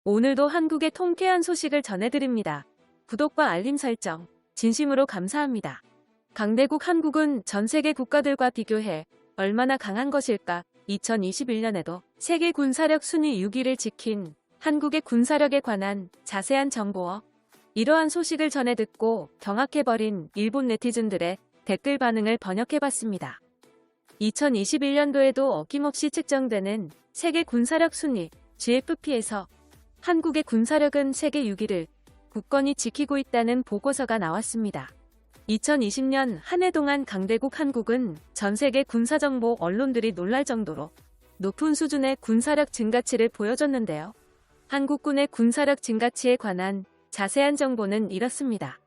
오늘도 한국의 통쾌한 소식을 전해드립니다. 구독과 알림 설정, 진심으로 감사합니다. 강대국 한국은 전 세계 국가들과 비교해 얼마나 강한 것일까? 2021년에도 세계 군사력 순위 6위를 지킨 한국의 군사력에 관한 자세한 정보어. 이러한 소식을 전해 듣고 경악해버린 일본 네티즌들의 댓글 반응을 번역해봤습니다. 2021년도에도 어김없이 측정되는 세계 군사력 순위 GFP에서 한국의 군사력은 세계 6위를 굳건히 지키고 있다는 보고서가 나왔습니다. 2020년 한 해 동안 강대국 한국은 전 세계 군사정보 언론들이 놀랄 정도로 높은 수준의 군사력 증가치를 보여줬는데요. 한국군의 군사력 증가치에 관한 자세한 정보는 이렇습니다.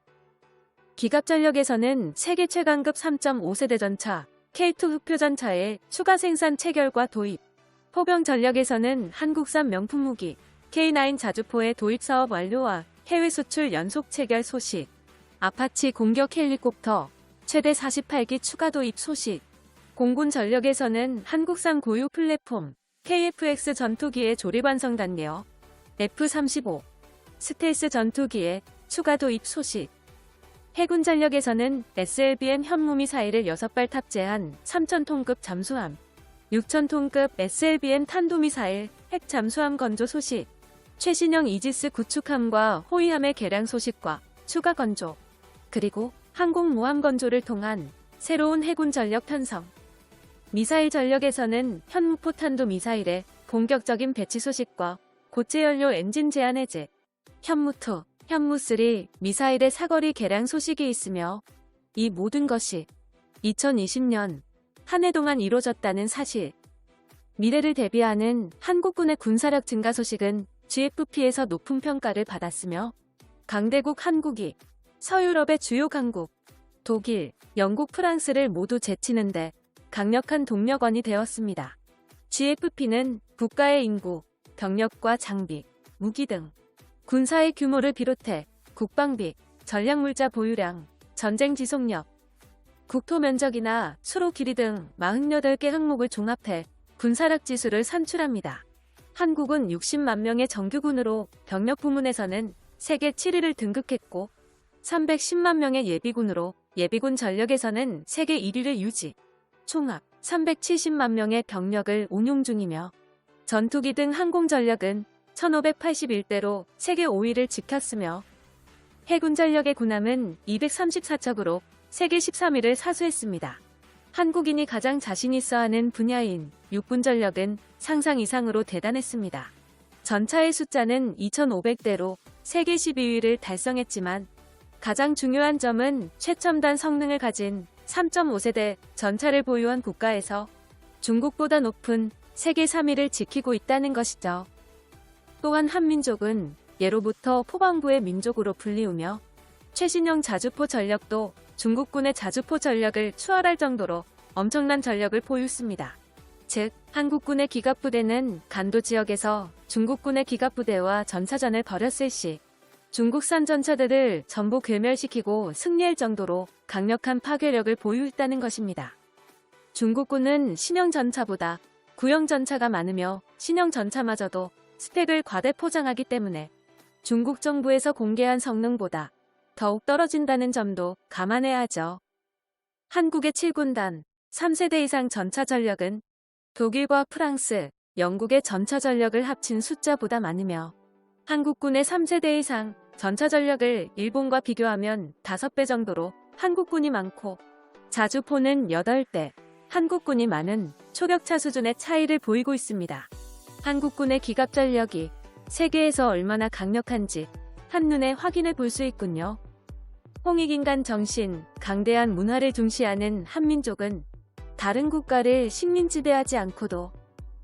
기갑전력에서는 세계 최강급 3.5세대 전차 K2 흑표전차의 추가 생산 체결과 도입, 포병 전력에서는 한국산 명품 무기 K9 자주포의 도입 사업 완료와 해외 수출 연속 체결 소식, 아파치 공격 헬리콥터 최대 48기 추가 도입 소식, 공군 전력에서는 한국산 고유 플랫폼 KF-X 전투기의 조립 완성 단계어 F-35 스텔스 전투기의 추가 도입 소식, 해군 전력에서는 SLBM 현무미사일을 6발 탑재한 3,000톤급 잠수함, 6,000톤급 SLBM 탄도미사일 핵 잠수함 건조 소식, 최신형 이지스 구축함과 호위함의 개량 소식과 추가 건조, 그리고 항공모함 건조를 통한 새로운 해군 전력 편성, 미사일 전력에서는 현무포 탄도 미사일의 본격적인 배치 소식과 고체연료 엔진 제한 해제, 현무2, 현무3 미사일의 사거리 개량 소식이 있으며 이 모든 것이 2020년 한 해 동안 이루어졌다는 사실. 미래를 대비하는 한국군의 군사력 증가 소식은 GFP에서 높은 평가를 받았으며 강대국 한국이 서유럽의 주요 강국, 독일, 영국, 프랑스를 모두 제치는데 강력한 동력원이 되었습니다. GFP는 국가의 인구, 병력과 장비, 무기 등 군사의 규모를 비롯해 국방비, 전략물자 보유량, 전쟁 지속력, 국토 면적이나 수로 길이 등 48개 항목을 종합해 군사력 지수를 산출합니다. 한국은 60만 명의 정규군으로 병력 부문에서는 세계 7위를 등극했고 310만 명의 예비군으로 예비군 전력에서는 세계 1위를 유지, 총합 370만 명의 병력을 운용 중이며 전투기 등 항공 전력은 1581대로 세계 5위를 지켰으며 해군 전력의 군함은 234척으로 세계 13위를 사수했습니다. 한국인이 가장 자신 있어 하는 분야인 육군 전력은 상상 이상으로 대단했습니다. 전차의 숫자는 2500대로 세계 12위를 달성했지만 가장 중요한 점은 최첨단 성능을 가진 3.5세대 전차를 보유한 국가에서 중국보다 높은 세계 3위를 지키고 있다는 것이죠. 또한 한민족은 예로부터 포방부의 민족으로 불리우며 최신형 자주포 전력도 중국군의 자주포 전력을 추월할 정도로 엄청난 전력을 보유했습니다. 즉, 한국군의 기갑부대는 간도 지역에서 중국군의 기갑부대와 전차전을 벌였을 시 중국산 전차들을 전부 괴멸시키고 승리할 정도로 강력한 파괴력을 보유했다는 것입니다. 중국군은 신형 전차보다 구형 전차가 많으며 신형 전차마저도 스펙을 과대 포장하기 때문에 중국 정부에서 공개한 성능보다 더욱 떨어진다는 점도 감안해야 하죠. 한국의 7군단 3세대 이상 전차 전력은 독일과 프랑스, 영국의 전차 전력을 합친 숫자보다 많으며 한국군의 3세대 이상 전차 전력을 일본과 비교하면 5배 정도로 한국군이 많고 자주포는 8대, 한국군이 많은 초격차 수준의 차이를 보이고 있습니다. 한국군의 기갑 전력이 세계에서 얼마나 강력한지 한눈에 확인해 볼 수 있군요. 홍익인간 정신, 강대한 문화를 중시하는 한민족은 다른 국가를 식민지배하지 않고도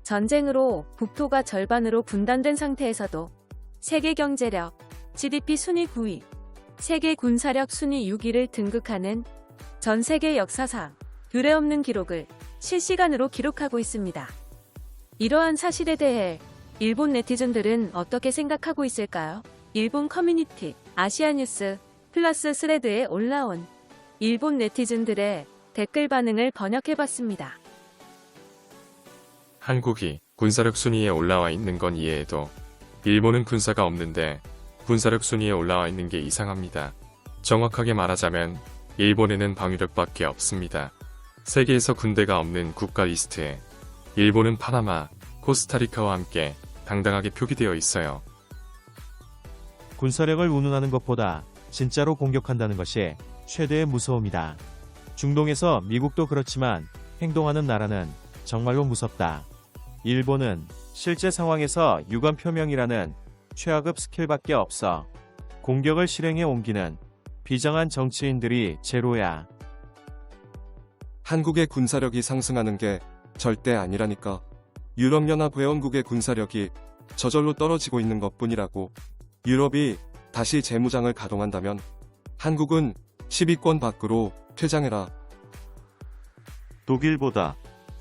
전쟁으로 국토가 절반으로 분단된 상태에서도 세계 경제력, GDP 순위 9위, 세계 군사력 순위 6위를 등극하는 전 세계 역사상 유례없는 기록을 실시간으로 기록하고 있습니다. 이러한 사실에 대해 일본 네티즌들은 어떻게 생각하고 있을까요? 일본 커뮤니티 아시아뉴스 플러스 스레드에 올라온 일본 네티즌들의 댓글 반응을 번역해봤습니다. 한국이 군사력 순위에 올라와 있는 건 이해해도 일본은 군사가 없는데 군사력 순위에 올라와 있는 게 이상합니다. 정확하게 말하자면 일본에는 방위력밖에 없습니다. 세계에서 군대가 없는 국가 리스트에 일본은 파나마, 코스타리카와 함께 당당하게 표기되어 있어요. 군사력을 운운하는 것보다 진짜로 공격한다는 것이 최대의 무서움이다. 중동에서 미국도 그렇지만 행동하는 나라는 정말로 무섭다. 일본은 실제 상황에서 유감 표명이라는 최하급 스킬밖에 없어. 공격을 실행에 옮기는 비장한 정치인들이 제로야. 한국의 군사력이 상승하는 게 절대 아니라니까. 유럽연합 회원국의 군사력이 저절로 떨어지고 있는 것뿐이라고. 유럽이 다시 재무장을 가동한다면 한국은 10위권 밖으로 퇴장해라. 독일보다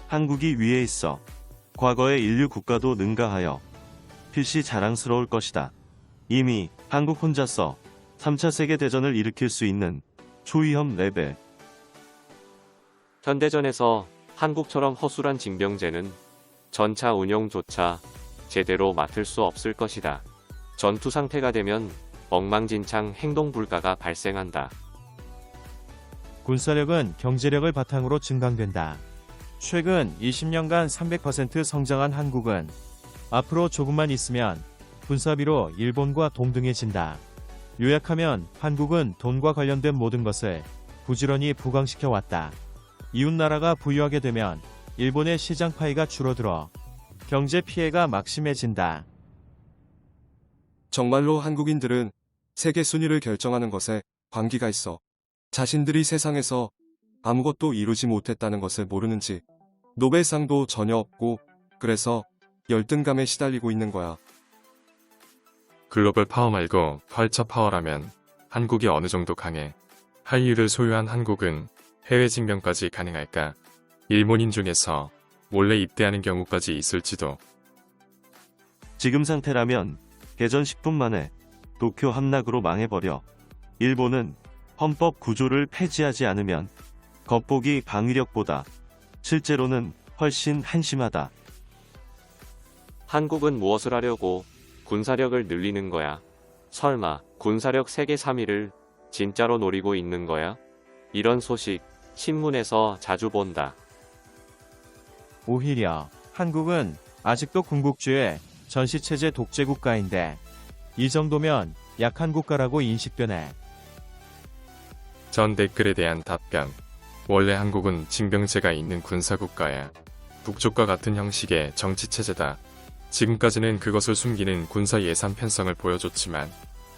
한국이 위에 있어. 과거의 인류 국가도 능가하여 필시 자랑스러울 것이다. 이미 한국 혼자서 3차 세계대전을 일으킬 수 있는 초위험 레벨. 현대전에서 한국처럼 허술한 징병제는 전차 운영조차 제대로 맡을 수 없을 것이다. 전투 상태가 되면 엉망진창 행동 불가가 발생한다. 군사력은 경제력을 바탕으로 증강된다. 최근 20년간 300% 성장한 한국은 앞으로 조금만 있으면 군사비로 일본과 동등해진다. 요약하면 한국은 돈과 관련된 모든 것을 부지런히 부강시켜 왔다. 이웃나라가 부유하게 되면 일본의 시장 파이가 줄어들어 경제 피해가 막심해진다. 정말로 한국인들은 세계 순위를 결정하는 것에 관계가 있어. 자신들이 세상에서 아무것도 이루지 못했다는 것을 모르는지 노벨상도 전혀 없고 그래서 열등감에 시달리고 있는 거야. 글로벌 파워 말고 컬처 파워라면 한국이 어느 정도 강해? 한류를 소유한 한국은 해외 징병까지 가능할까? 일본인 중에서 몰래 입대하는 경우까지 있을지도. 지금 상태라면 개전 10분 만에 도쿄 함락으로 망해버려. 일본은 헌법 구조를 폐지하지 않으면 겉보기 방위력보다 실제로는 훨씬 한심하다. 한국은 무엇을 하려고 군사력을 늘리는 거야? 설마 군사력 세계 3위를 진짜로 노리고 있는 거야? 이런 소식 신문에서 자주 본다. 오히려 한국은 아직도 군국주의 전시체제 독재 국가인데 이 정도면 약한 국가라고 인식되네. 전 댓글에 대한 답변. 원래 한국은 징병제가 있는 군사국가야. 북쪽과 같은 형식의 정치체제다. 지금까지는 그것을 숨기는 군사 예산 편성을 보여줬지만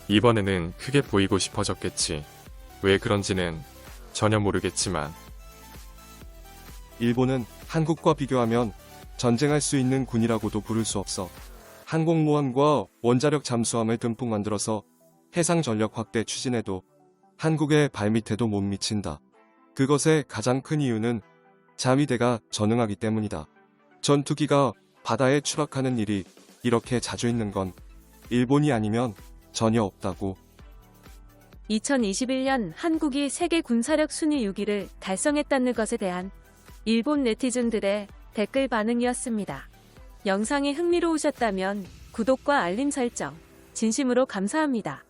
이번에는 크게 보이고 싶어졌겠지. 왜 그런지는 전혀 모르겠지만 일본은 한국과 비교하면 전쟁할 수 있는 군이라고도 부를 수 없어. 항공모함과 원자력 잠수함을 듬뿍 만들어서 해상 전력 확대 추진해도 한국의 발밑에도 못 미친다. 그것의 가장 큰 이유는 자위대가 전능하기 때문이다. 전투기가 바다에 추락하는 일이 이렇게 자주 있는 건 일본이 아니면 전혀 없다고. 2021년 한국이 세계 군사력 순위 6위를 달성했다는 것에 대한 일본 네티즌들의 댓글 반응이었습니다. 영상이 흥미로우셨다면 구독과 알림 설정 진심으로 감사합니다.